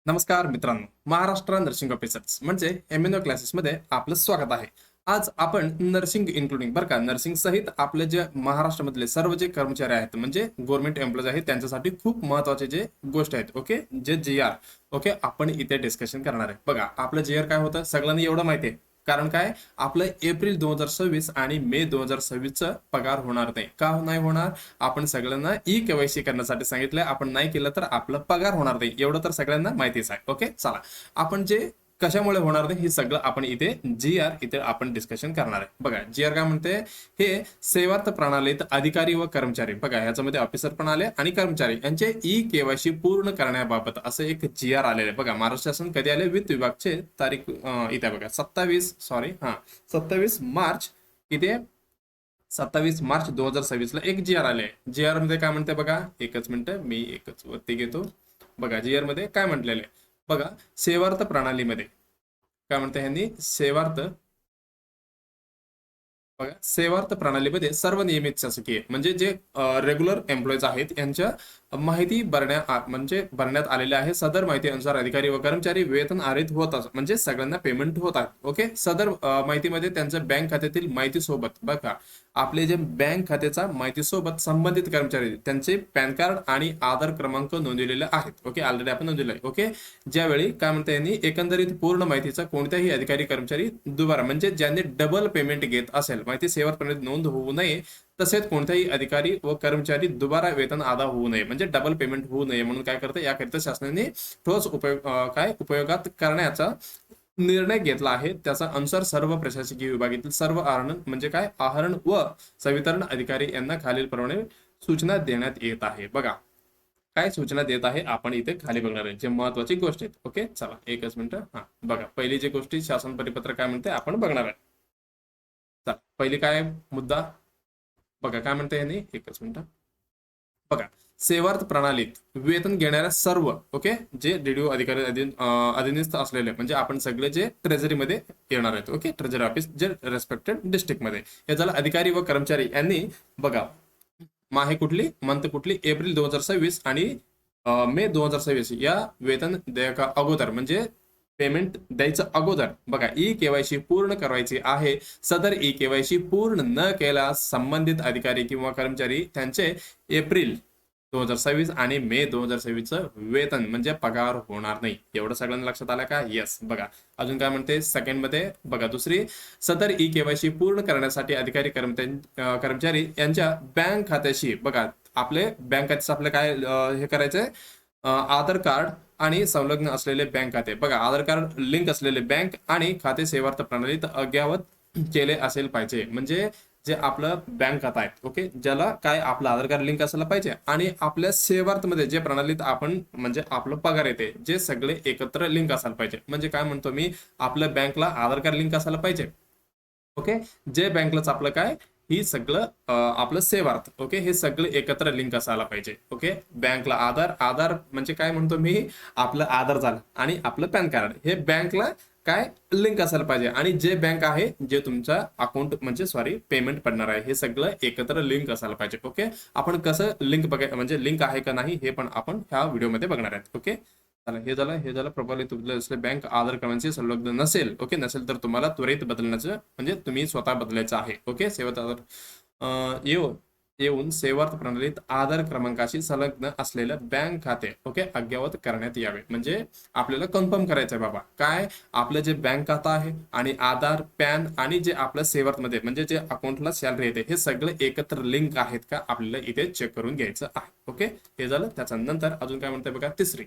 नमस्कार मित्रांनो, Maharashtra nursing officers म्हणजे MNO क्लासेसमध्ये आपलं स्वागत आहे. आज आपण नर्सिंग इन्क्लुडिंग बरं का, नर्सिंग सहित आपले जे महाराष्ट्रामधले सर्व जे कर्मचारी आहेत म्हणजे गव्हर्नमेंट एम्प्लॉईज आहेत त्यांच्यासाठी खूप महत्वाचे जे गोष्ट आहेत. ओके, जे GR ओके आपण इथे डिस्कशन करणार आहे. बघा, आपलं GR काय होतं सगळ्यांना एवढं माहिती आहे. कारण काय, आपलं एप्रिल 2026 आणि मे 2026चा पगार होणार नाही. का नाही होणार? आपण सगळ्यांना KYC करण्यासाठी सांगितलंय. आपण नाही केलं तर आपला पगार होणार नाही, एवढं तर सगळ्यांना माहितीच आहे. ओके, चला आपण जे कशामुळे होणार नाही हे सगळं आपण इथे GR इथे आपण डिस्कशन करणार आहे. बघा, GR काय म्हणते, हे सेवार्थ प्रणालीत अधिकारी व कर्मचारी, बघा ह्याच्यामध्ये ऑफिसर पण आले आणि कर्मचारी यांचे KYC पूर्ण करण्याबाबत असं एक GR आलेलं आहे. बघा, महाराष्ट्र शासन कधी आले, वित्त विभागचे तारीख इथे बघा 27 मार्च इथे 27 मार्च 2026 ला एक GR आले. GR मध्ये काय म्हणते बघा, एकच मिनिट मी एकच वरती घेतो. बघा, GR मध्ये काय म्हटलेलं आहे बघा, सेवार्थ प्रणालीमध्ये काय म्हणते ह्यांनी, बघा सेवार्थ प्रणालीमध्ये सर्व नियमित शासकीय म्हणजे जे रेग्युलर एम्प्लॉईज आहेत यांच्या माहिती भरण्यात आलेल्या आहे. सदर माहिती अनुसार अधिकारी व कर्मचारी वेतन आरित होत असतात, म्हणजे सगळ्यांना पेमेंट होतात. ओके, सदर माहितीमध्ये त्यांच्या बँक खात्यातील माहिती सोबत बघा, आपले जे बँक खात्याचा माहिती सोबत संबंधित कर्मचारी त्यांचे पॅन कार्ड आणि आधार क्रमांक नोंदवलेले आहेत. ओके, ऑलरेडी आपण नोंदवले. ओके, ज्यावेळी काय म्हणते यांनी, एकंदरीत पूर्ण माहितीचा कोणत्याही अधिकारी कर्मचारी दुबारा म्हणजे ज्यांनी डबल पेमेंट घेत असेल, माहिती सेवार्थ प्रणालीत नोंद होऊ नये. तसेच कोणत्याही अधिकारी व कर्मचारी दुबारा वेतन अदा होऊ नये, म्हणजे डबल पेमेंट होऊ नये म्हणून काय करते, याकरिता शासनाने ठोस उपयोगात करण्याचा निर्णय घेतला आहे. त्याचा अनुसार सर्व प्रशासकीय विभागातील सर्व आहरण व संवितरण अधिकारी यांना खालीलप्रमाणे सूचना देण्यात येत आहे. बघा, काय सूचना देत आहे आपण इथे खाली बघणार आहे, जे महत्वाची गोष्ट आहेत. ओके, चला एकच मिनिट. बघा, पहिली जी गोष्टी शासन परिपत्र काय म्हणते आपण बघणार आहे. चला, पहिली काय मुद्दा बघा, काय म्हणते यांनी, एकच मिनिट. बघा, सेवार्थ प्रणालीत वेतन घेणाऱ्या सर्व ओके जे DDO अधिकारी अधीनस्थ असलेले म्हणजे आपण सगळे जे ट्रेझरीमध्ये येणार आहेत. ओके, ट्रेझरी ऑफिस जे रेस्पेक्टेड डिस्ट्रिक्ट मध्ये हे झालं. अधिकारी व कर्मचारी यांनी बघा, माहे कुठली, मंथ कुठली, एप्रिल 2026 आणि मे 2026 या वेतन देयका अगोदर म्हणजे पेमेंट द्यायचं अगोदर बघा KYC पूर्ण करायची आहे. सदर KYC पूर्ण न केल्यास संबंधित अधिकारी किंवा कर्मचारी त्यांचे एप्रिल 2026 आणि मे 2026 वेतन म्हणजे पगार होणार नाही. एवढं सगळ्यांना लक्षात आलं का? येस. बघा, अजून काय म्हणते सेकंड मध्ये बघा, दुसरी, सदर KYC पूर्ण करण्यासाठी अधिकारी कर्मचारी यांच्या बँक खात्याशी बघा, आपले बँक खात्याचं आपलं काय हे करायचंय, आधार कार्ड आणि संलग्न असलेले बँक खाते बघा, आधार कार्ड लिंक असलेले बँक आणि खाते सेवार्थ प्रणालीत अद्ययावत केले असेल पाहिजे. म्हणजे जे आपलं बँक खाता आहे ओके, ज्याला काय आपलं आधार कार्ड लिंक असायला पाहिजे आणि आपल्या सेवार्थ मध्ये जे प्रणालीत आपण म्हणजे आपलं पगार येते जे सगळे एकत्र लिंक असायला पाहिजे. म्हणजे काय म्हणतो मी, आपल्या बँकला आधार कार्ड लिंक असायला पाहिजे. ओके, जे बँकलाच आपलं काय, ही सगळं आपलं सेवार्थ ओके, हे सगळं एकत्र लिंक असायला पाहिजे. ओके, बँकला आधार म्हणजे काय म्हणतो मी, आपलं आधार झालं आणि आपलं पॅन कार्ड हे बँकला काय लिंक असायला पाहिजे. आणि जे बँक आहे जे तुमचा अकाउंट म्हणजे पेमेंट पडणार आहे हे सगळं एकत्र लिंक असायला पाहिजे. ओके, आपण कसं लिंक बघायचं म्हणजे लिंक आहे का नाही हे पण आपण ह्या व्हिडिओमध्ये बघणार आहेत. ओके, हे झालं प्रॉब्लेम तुमचं बँक आधार क्रमांकाशी संलग्न नसेल. ओके, नसेल तर तुम्हाला त्वरित बदलण्याचं म्हणजे तुम्ही स्वतः बदलायचं आहे. ओके, सेवार्थ आधार येऊन सेवार्थ प्रणालीत आधार क्रमांकाशी संलग्न असलेलं बँक खाते ओके अद्ययावत करण्यात यावे. म्हणजे आपल्याला कन्फर्म करायचं आहे बाबा, काय आपलं जे बँक खाता आहे आणि आधार पॅन आणि जे आपल्या सेवार्थ मध्ये म्हणजे जे अकाउंटला सॅलरी येते हे सगळं एकत्र लिंक आहेत का आपल्याला इथे चेक करून घ्यायचं आहे. ओके, हे झालं. त्याच्यानंतर अजून काय म्हणते बघा, तिसरी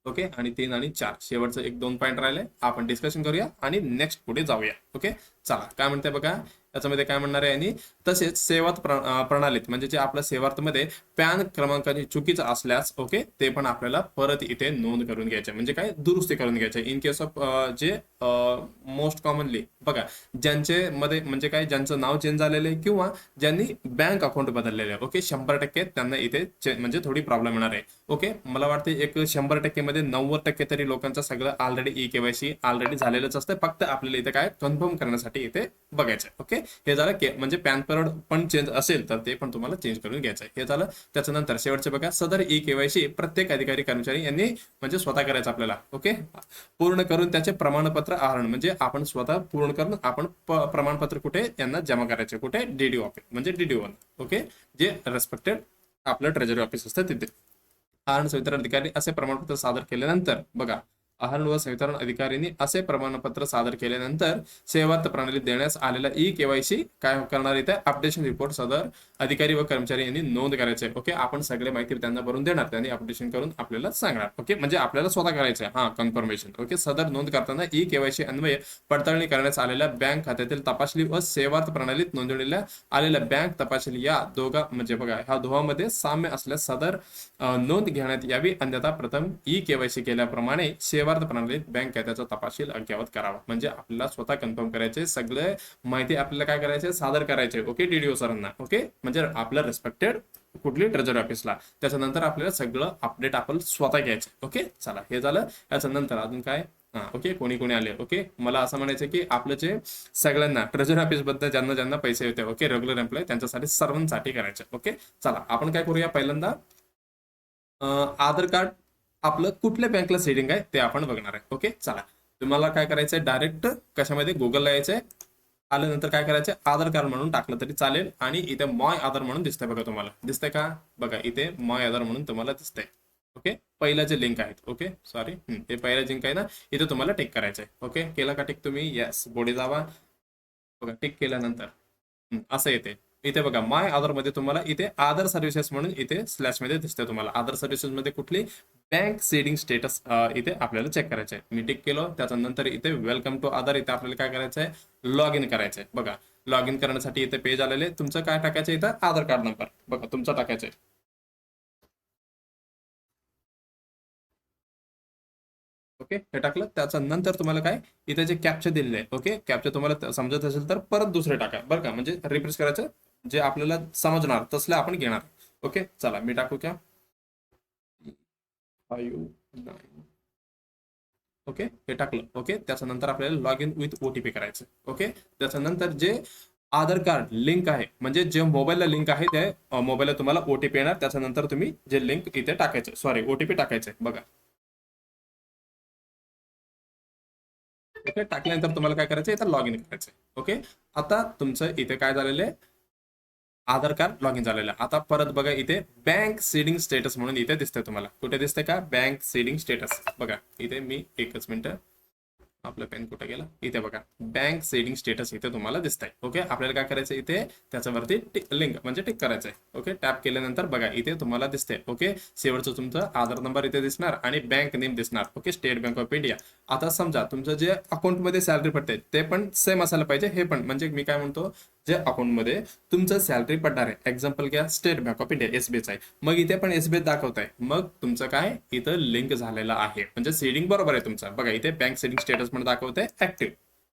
ओके, आणि 3 आणि 4 शेवटचं 1-2 पॉईंट राहिले, आपण डिस्कशन करूया आणि नेक्स्ट पुढे जाऊया. ओके, चला काय म्हणते बघा, याच्यामध्ये काय म्हणणार आहे आणि तसेच सेवार्थ प्रणालीत म्हणजे जे आपल्या सेवार्थमध्ये पॅन क्रमांकाची चुकीचं असल्यास ओके ते पण आपल्याला परत इथे नोंद करून घ्यायचे म्हणजे काय दुरुस्ती करून घ्यायचे. इन केस ऑफ जे मोस्ट कॉमनली बघा, ज्यांचे मध्ये म्हणजे काय ज्यांचं नाव चेंज झालेलं आहे किंवा ज्यांनी बँक अकाउंट बदललेले आहे ओके 100% त्यांना इथे म्हणजे थोडी प्रॉब्लेम येणार आहे. ओके, मला वाटते एक 100% मध्ये 90% तरी लोकांचं सगळं ऑलरेडी KYC ऑलरेडी झालेलंच असतं, फक्त आपल्याला इथे काय कन्फर्म करण्यासाठी इथे बघायचं. ओके, हे झालं म्हणजे पॅन कार्ड पण चेंज असेल तर ते पण तुम्हाला चेंज करून घ्यायचं आहे. हे झालं. त्याच्यानंतर शेवटचे बघा, सदर ई केवायसी प्रत्येक अधिकारी कर्मचारी यांनी म्हणजे स्वतः करायचं आपल्याला. ओके, पूर्ण करून त्याचे प्रमाणपत्र आहरण म्हणजे आपण स्वतः पूर्ण करून आपण प्रमाणपत्र कुठे यांना जमा करायचे, कुठे डीडी ऑफिस म्हणजे डीडी वन. ओके, जे रेस्पेक्टेड आपलं ट्रेजरी ऑफिस असतं तिथे. आहरण संवितरण अधिकारी असे प्रमाणपत्र सादर केल्यानंतर बघा, आहरण व संवितरण अधिकाऱ्यांनी असे प्रमाणपत्र सादर केल्यानंतर सेवार्थ प्रणालीत देण्यास आलेला ई केवायसी काय करणार इथे अपडेशन रिपोर्ट सदर अधिकारी व कर्मचारी यांनी नोंद करायचे. ओके, आपण सगळे माहिती त्यांना भरून देणार, त्यांनी अपडेशन करून आपल्याला सांगणार. ओके, म्हणजे आपल्याला स्वतः करायचं आहे. कन्फर्मेशन. ओके, सदर नोंद करताना ई केवायसी अन्वये पडताळणी करण्यास आलेल्या बँक खात्यातील तपासणी व सेवार्थ प्रणालीत नोंदवलेल्या आलेल्या बँक तपासणी या दोघा म्हणजे बघा ह्या दोहामध्ये साम्य असल्यास सदर नोंद घेण्यात यावी, अन्यथा प्रथम ई केवायसी केल्याप्रमाणे सेवार्थ प्रणालीत बँक खात्याचा तपशील अद्ययावत करावा. म्हणजे आपल्याला स्वतः कन्फर्म करायचे, सगळे माहिती आपल्याला काय करायचे, सादर करायचे. ओके, डीडीओ सरांना. ओके, म्हणजे आपलं रेस्पेक्टेड कुठली ट्रेजरी ऑफिसला. त्याच्यानंतर आपल्याला सगळं अपडेट आपण स्वतः घ्यायचं. ओके, चला हे झालं. त्याच्यानंतर अजून काय, ओके, कोणी कोणी आले. ओके, मला असं म्हणायचं की आपलं जे सगळ्यांना ट्रेजरी ऑफिस बद्दल ज्यांना ज्यांना पैसे होते, ओके, रेग्युलर एम्प्लॉय त्यांच्यासाठी सर्वांसाठी करायचे. ओके, चला आपण काय करूया, पहिल्यांदा आधार कार्ड आपलं कुठल्या बँकला सेडिंग आहे ते आपण बघणार आहे. ओके, चला तुम्हाला काय करायचंय, डायरेक्ट कशामध्ये गुगलला यायचंय. आल्यानंतर काय करायचं, आधार कार्ड म्हणून टाकलं तरी चालेल आणि इथे माय आधार म्हणून दिसतंय बघा, तुम्हाला दिसतंय का, बघा इथे माय आधार म्हणून तुम्हाला दिसतंय. ओके, पहिलं जे लिंक आहेत. ओके, सॉरी, हे पहिलं लिंक आहे ना, इथे तुम्हाला टिक करायचं आहे. ओके, केलं का टिक तुम्ही, येस, पुढे जावा. बघा टिक केल्यानंतर असं येते. इथे बघा माय आधार मध्ये तुम्हाला इथे आधार सर्व्हिसेस म्हणून इथे स्लॅश मध्ये दिसते तुम्हाला. आधार सर्व्हिसेस मध्ये कुठली बँक सेडिंग स्टेटस इथे आपल्याला चेक करायचं आहे. मी टिक केलं. त्याच्यानंतर इथे वेलकम टू आधार, इथे आपल्याला काय करायचं आहे, लॉग इन करायचं आहे. बघा लॉग इन करण्यासाठी इथे पेज आलेले, तुमचं काय टाकायचं इथं, आधार कार्ड नंबर बघा तुमचा टाकायचा आहे. ओके, हे टाकलं. त्याच्या नंतर तुम्हाला काय इथे जे कॅप्चा दिलेले आहे, ओके, कॅप्चा तुम्हाला समजत असेल तर परत दुसरे टाका बरं का, म्हणजे रिप्रेस करायचं, जे आपल्याला समजणार तसले आपण घेणार. ओके, चला मी टाकू क्या, 5 9. ओके, हे टाकलं. ओके, त्याच्यानंतर आपल्याला लॉग इन विथ ओटीपी करायचं. ओके, त्याच्यानंतर जे आधार कार्ड लिंक आहे म्हणजे जे मोबाईलला लिंक आहे त्या मोबाईलला तुम्हाला ओटीपी येणार. त्याच्यानंतर तुम्ही जे लिंक इथे टाकायचं, सॉरी ओटीपी टाकायचं बघा. ओके, टाकल्यानंतर तुम्हाला काय करायचं, इथं लॉग इन करायचं. ओके, आता तुमचं इथे काय झालेलं आहे, आधार कार्ड लॉग इन झालेलं आहे. आता परत बघा इथे बँक सीडिंग स्टेटस म्हणून इथे दिसतंय तुम्हाला. कुठे दिसतंय का, बँक सीडिंग स्टेटस बघा इथे. मी एकच मिनिट, आपलं पेन कुठे गेला, इथे बघा बँक सेडिंग स्टेटस इथे तुम्हाला दिसतंय. ओके, आपल्याला काय करायचं, इथे त्याच्यावरती लिंक म्हणजे टिक करायचंय. ओके, टॅप केल्यानंतर बघा इथे तुम्हाला दिसते. ओके, शेवटचं तुमचं आधार नंबर इथे दिसणार आणि बँक नेम दिसणार. Okay, state bank of India. आता समजा तुमचं जे अकाउंटमध्ये सॅलरी पडते ते पण सेम असायला पाहिजे. हे पण म्हणजे मी काय म्हणतो, जे अकाउंटमध्ये तुमचं सॅलरी पडणार आहे, एक्झाम्पल घ्या state bank of India SBI आहे, मग इथे पण एसबीआय दाखवत आहे, मग तुमचं काय इथं लिंक झालेलं आहे म्हणजे सेडिंग बरोबर आहे तुमचं. बघा इथे बँक सेडिंग स्टेटस म्हणून दाखवतंय ऍक्टिव्ह.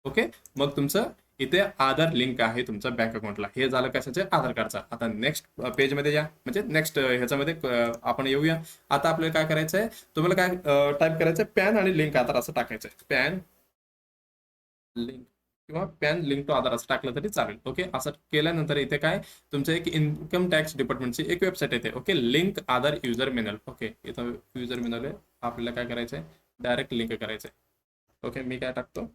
ओके, मग तुमचं इथे आधार लिंक आहे तुमच्या बँक अकाउंटला. हे झालं कशाचे, आधार कार्डचा. आता नेक्स्ट पेजमध्ये या, म्हणजे नेक्स्ट ह्याच्यामध्ये आपण येऊया. आता आपल्याला काय करायचं आहे, तुम्हाला काय टाईप करायचं, पॅन आणि लिंक आधार असं टाकायचं आहे. पॅन लिंक किंवा पॅन लिंक टू आधार असं टाकलं तरी चालेल. ओके, असं केल्यानंतर इथे काय तुमचं एक इन्कम टॅक्स डिपार्टमेंटची एक वेबसाईट येते. ओके, लिंक आधार युजर मॅन्युअल. ओके, इथं युजर मॅन्युअल आहे, आपल्याला काय करायचंय, डायरेक्ट लिंक करायचंय. ओके, मी काय टाकतो,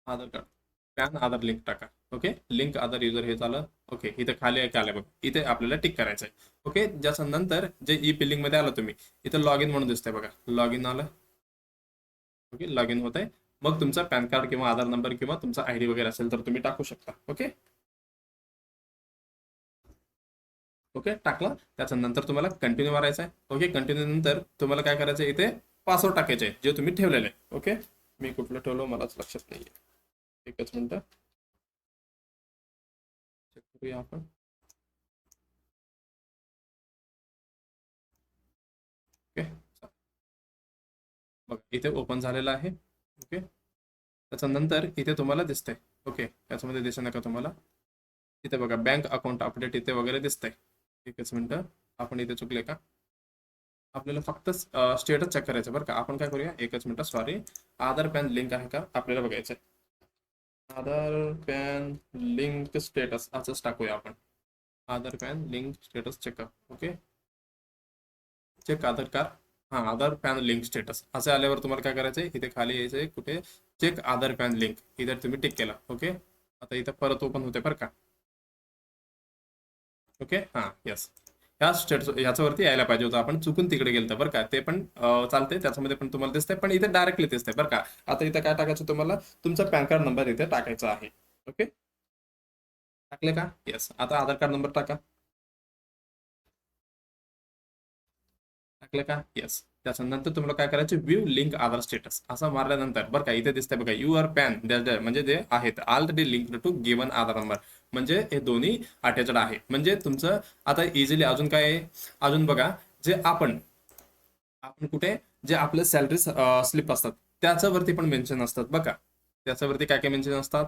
आधार कार्ड पॅन आधार लिंक टाका. ओके, लिंक आधार युजर हे झालं. ओके, इथे खाली एक आलं बघ, इथे आपल्याला टिक करायचंय. ओके, ज्याच्या नंतर जे ई बिलिंग मध्ये आलं तुम्ही, इथे लॉग इन म्हणून दिसतंय बघा, लॉग इन आलं. ओके, लॉग इन होत आहे. मग तुमचा पॅन कार्ड किंवा आधार नंबर किंवा तुमचा आयडी वगैरे असेल तर तुम्ही टाकू शकता. ओके, ओके टाकलं. त्याच्यानंतर तुम्हाला कंटिन्यू मारायचं आहे. ओके, कंटिन्यू नंतर तुम्हाला काय करायचं आहे, इथे पासवर्ड टाकायचे जे तुम्ही ठेवलेले आहे. ओके, मी कुठलं ठेवलं मलाच लक्षात नाहीये, एकच मिनिट चेक करूया आपण. ओके, बघ इथे ओपन झालेलं आहे. ओके, त्याच्यानंतर इथे तुम्हाला दिसतंय. ओके, त्याच्यामध्ये दिसेल का तुम्हाला, इथे बघा बँक अकाउंट अपडेट इथे वगैरे दिसतंय. एकच मिनिट, आपण इथे चुकले का, आपल्याला फक्त स्टेटस चेक करायचं बरं का. आपण काय करूया, एकच मिनिट, सॉरी, आधार पॅन लिंक आहे का आपल्याला बघायचं आहे. आधार पॅन लिंक स्टेटस असंच टाकूया आपण. Aadhaar PAN link status checkup. Okay, check Aadhaar card. हा, आधार पॅन लिंक स्टेटस असे आल्यावर तुम्हाला काय करायचंय, इथे खाली यायचंय कुठे, चेक आधार पॅन लिंक, इथे तुम्ही टिक केला. ओके, आता इथं परत ओपन होते बरं का. ओके, हा, यस. ह्या स्टेटस ह्याच्यावरती यायला पाहिजे होतं, आपण चुकून तिकडे गेलं बरं का. ते पण चालते, त्याच्यामध्ये पण तुम्हाला दिसतंय, पण इथे डायरेक्टली दिसतंय बरं का. आता इथं काय टाकायचं तुम्हाला, तुमचा पॅन कार्ड नंबर इथे टाकायचा आहे. ओके, टाकले का? येस. आता आधार कार्ड नंबर टाका. टाकलं का? येस. त्याच्यानंतर तुम्हाला काय करायचं, व्ह्यू लिंक आधार स्टेटस असं मारल्यानंतर बरं का, इथे दिसतंय बघा, युअर पॅन डॅश डॅश, म्हणजे ते आहेत already link to given Aadhaar number, म्हणजे हे दोन्ही अटॅचड आहे. म्हणजे तुमचं आता इझिली अजून काय आहे, अजून बघा, जे आपण आपण कुठे, जे आपले सॅलरी स्लिप असतात त्याच्यावरती पण मेन्शन असतात बघा. त्याच्यावरती काय काय मेन्शन असतात.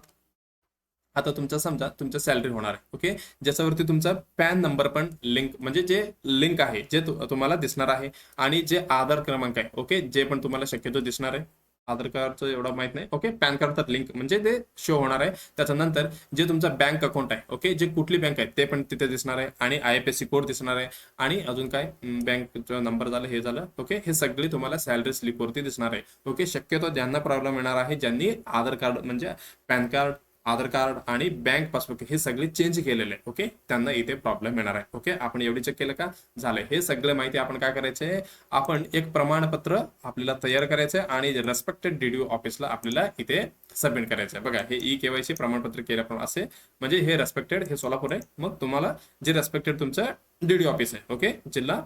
आता तुमचं समजा तुमचं सॅलरी होणार आहे. ओके, ज्याच्यावरती तुमचा पॅन नंबर पण लिंक, म्हणजे जे लिंक आहे जे तुम्हाला दिसणार आहे, आणि जे आधार क्रमांक आहे, ओके, जे पण तुम्हाला शक्यतो दिसणार आहे. आधार कार्डचं एवढं माहित नाही. ओके, पॅन कार्ड तर लिंक म्हणजे ते शो होणार आहे. त्याच्यानंतर जे तुमचा बँक अकाउंट आहे, ओके, जे कुठली बँक आहे ते पण तिथे दिसणार आहे, आणि IFSC कोड दिसणार आहे, आणि अजून काय, बँकचा नंबर झालं, हे झालं. ओके, हे सगळे तुम्हाला सॅलरी स्लिपवरती दिसणार आहे. ओके, शक्यतो ज्यांना प्रॉब्लेम येणार आहे, ज्यांनी आधार कार्ड म्हणजे पॅन कार्ड, आधार कार्ड आणि बँक पासबुक हे सगळे चेंज केलेले आहे, ओके, त्यांना इथे प्रॉब्लेम येणार आहे. ओके, आपण एवढी चेक केलं का, झालंय. हे सगळं माहिती आपण काय करायचंय, आपण एक प्रमाणपत्र आपल्याला तयार करायचंय, आणि रेस्पेक्टेड DDO ऑफिसला आपल्याला इथे सबमिट करायचंय. बघा, हे KYC प्रमाणपत्र केलं पण असे, म्हणजे हे रेस्पेक्टेड, हे सोलापूर आहे. मग तुम्हाला जे रेस्पेक्टेड तुमचं DDO ऑफिस आहे, ओके, जिल्हा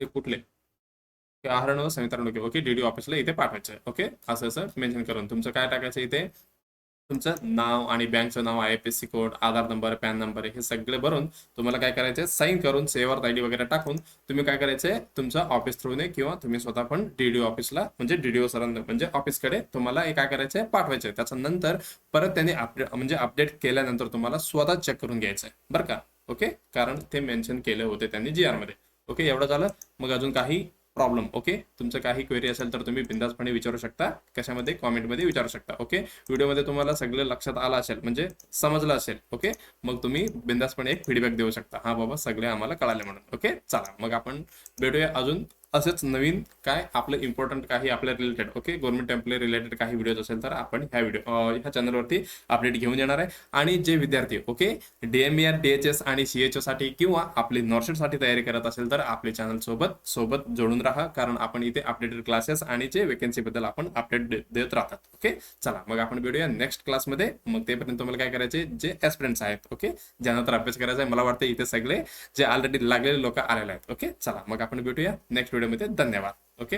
हे कुठले, आहरण संवितरण, ओके, DDO ऑफिसला इथे पाठवायचं आहे. ओके, असं असं मेन्शन करून तुमचं काय टाकायचं इथे, तुमचं नाव आणि बँकचं नाव, IFSC कोड, आधार नंबर, पॅन नंबर हे सगळे भरून तुम्हाला काय करायचंय, साईन करून सेवर ID वगैरे टाकून तुम्ही काय करायचंय, तुमच्या ऑफिस थ्रूने किंवा तुम्ही स्वतः पण DDO ऑफिसला म्हणजे DDO सरांना म्हणजे ऑफिसकडे तुम्हाला हे काय करायचंय, पाठवायचंय. त्याच्यानंतर परत त्यांनी अपडेट म्हणजे अपडेट केल्यानंतर तुम्हाला स्वतः चेक करून घ्यायचंय बरं का. ओके, कारण ते मेन्शन केले होते त्यांनी GR मध्ये. ओके, एवढं झालं. मग अजून काही प्रॉब्लेम, ओके, तुमचं काही क्वेरी असेल तर तुम्ही बिंदासपणे विचारू शकता, कशामध्ये, कॉमेंटमध्ये विचारू शकता. ओके, व्हिडिओमध्ये तुम्हाला सगळं लक्षात आलं असेल, म्हणजे समजलं असेल. ओके, मग तुम्ही बिंदासपणे एक फीडबॅक देऊ शकता, हा बाबा सगळे आम्हाला कळाले म्हणून. ओके, चला मग आपण भेटूया अजून असेच नवीन काय आपलं इम्पॉर्टंट काही आपल्या related, okay, government employ related काही व्हिडिओज असेल तर आपण ह्या चॅनलवरती अपडेट घेऊन येणार आहे. आणि जे विद्यार्थी, ओके, DMER DHS आणि CHO साठी किंवा आपली नॉर्शेट साठी तयारी करत असेल तर आपले चॅनल सोबत जोडून राहा, कारण आपण इथे अपडेटेड क्लासेस आणि जे वेकन्सी बद्दल आपण अपडेट देत राहतात. ओके, चला मग आपण भेटूया नेक्स्ट क्लासमध्ये. मग तेपर्यंत तुम्हाला काय करायचे, जे ऍस्पिरंट्स आहेत, ओके, ज्यांना तर अभ्यास करायचा आहे, मला वाटतं इथे सगळे जे ऑलरेडी लागलेले लोक आलेले आहेत. ओके, चला मग आपण भेटूया नेक्स्ट व्हिडिओमध्ये. धन्यवाद. ओके.